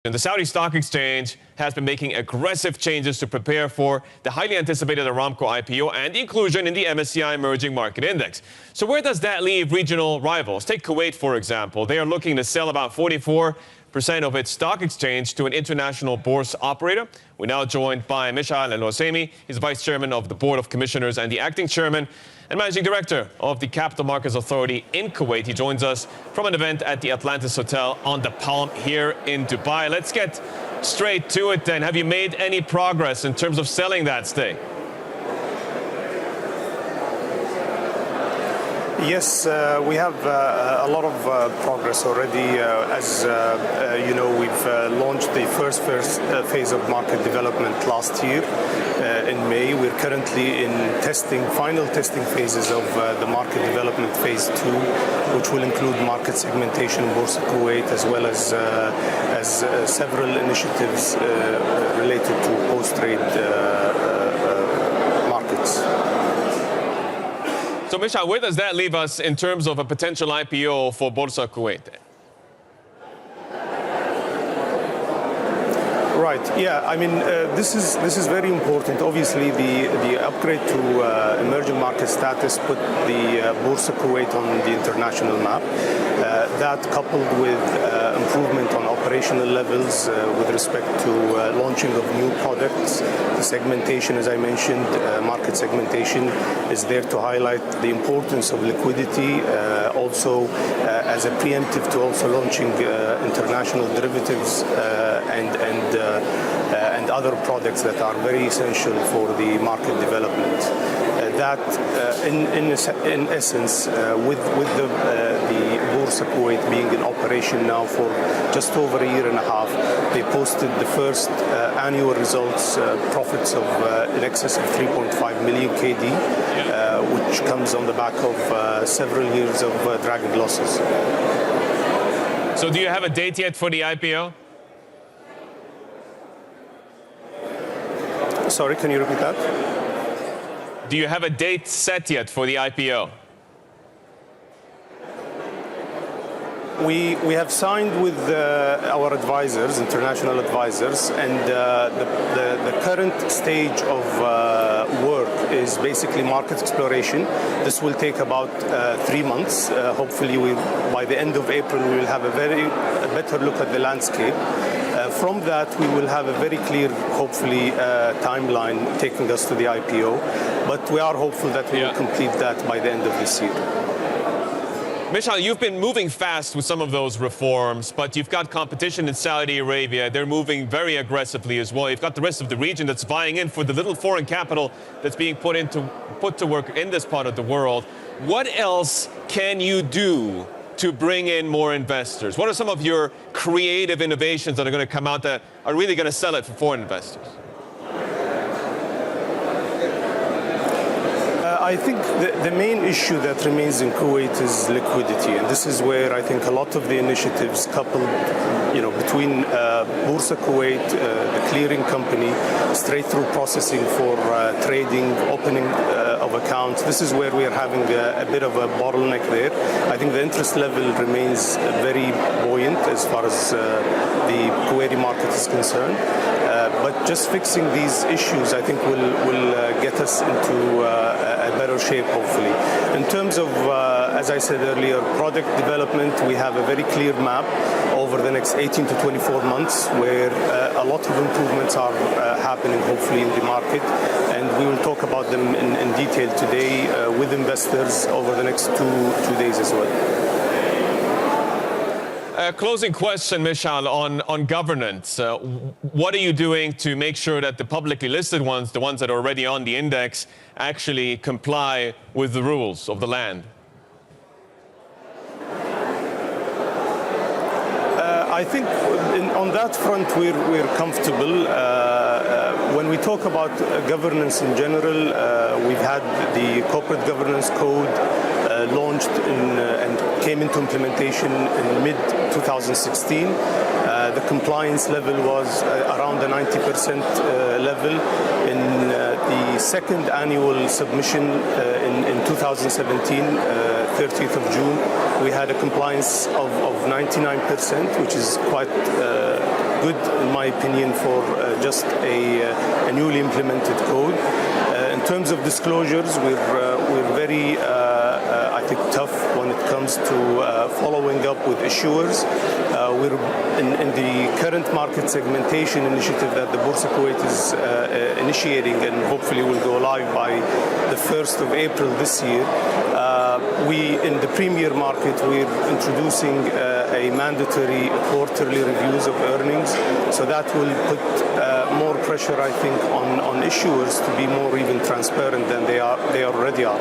The Saudi Stock Exchange has been making aggressive changes to prepare for the highly anticipated Aramco IPO and inclusion in the MSCI Emerging Market Index. So where does that leave regional rivals? Take Kuwait, for example. They are looking to sell about 44% of its stock exchange to an international bourse operator. We're now joined by Mish'al al-Asimi. He's Vice Chairman of the Board of Commissioners and the Acting Chairman and Managing Director of the Capital Markets Authority in Kuwait. He joins us from an event at the Atlantis Hotel on the Palm here in Dubai. Let's get straight to it then. Have you made any progress in terms of selling that stake? Yes, we have a lot of progress already. As you know, we've launched the first phase of market development last year in May. We're currently in final testing phases of the market development phase 2, which will include market segmentation, Boursa Kuwait, as well as several initiatives related to post-trade markets. So, Mish'al, where does that leave us in terms of a potential IPO for Boursa Kuwait? Right. Yeah. I mean, this is very important. Obviously, the upgrade to emerging market status put the Boursa Kuwait on the international map. That coupled with improvement on operational levels with respect to launching of new products, the segmentation, as I mentioned, market segmentation is there to highlight the importance of liquidity. Also, as a preemptive to also launching international derivatives and other products that are very essential for the market development. In essence, with the Boursa Kuwait being in operation now for just over a year and a half, they posted the first annual results, profits of in excess of 3.5 million KD, which comes on the back of several years of dragging losses. So do you have a date yet for the IPO? Sorry, can you repeat that? Do you have a date set yet for the IPO? We have signed with our advisors, international advisors, and the current stage of work is basically market exploration. This will take about 3 months. Hopefully, by the end of April, we will have a better look at the landscape. From that, we will have a very clear, hopefully, timeline taking us to the IPO. But we are hopeful that we will complete that by the end of this year. Mish'al, you've been moving fast with some of those reforms, but you've got competition in Saudi Arabia. They're moving very aggressively as well. You've got the rest of the region that's vying in for the little foreign capital that's being put to work in this part of the world. What else can you do to bring in more investors? What are some of your creative innovations that are going to come out that are really going to sell it for foreign investors? I think the main issue that remains in Kuwait is liquidity, and this is where I think a lot of the initiatives coupled, between Boursa Kuwait, the clearing company, straight-through processing for trading, opening of accounts. This is where we are having a bit of a bottleneck there. I think the interest level remains very buoyant as far as the Kuwaiti market is concerned. But just fixing these issues, I think, will get us into a better shape, hopefully. In terms of, as I said earlier, product development, we have a very clear map over the next 18 to 24 months where a lot of improvements are happening, hopefully, in the market. And we will talk about them in detail today with investors over the next two days as well. Closing question, Mish'al, on governance. What are you doing to make sure that the publicly listed ones, the ones that are already on the index, actually comply with the rules of the land? I think on that front we're comfortable. When we talk about governance in general, we've had the corporate governance code launched and came into implementation in mid-2016. The compliance level was around the 90% level. In the second annual submission in 2017, 30th of June, we had a compliance of 99%, which is quite good, in my opinion, for just a newly implemented code. In terms of disclosures, we're very, I think, tough when it comes to following up with issuers. We're in the current market segmentation initiative that the Boursa Kuwait is initiating and hopefully will go live by the 1st of April this year. In the premier market, we're introducing a mandatory quarterly reviews of earnings. So that will put more pressure, I think, on issuers to be more even transparent than they already are.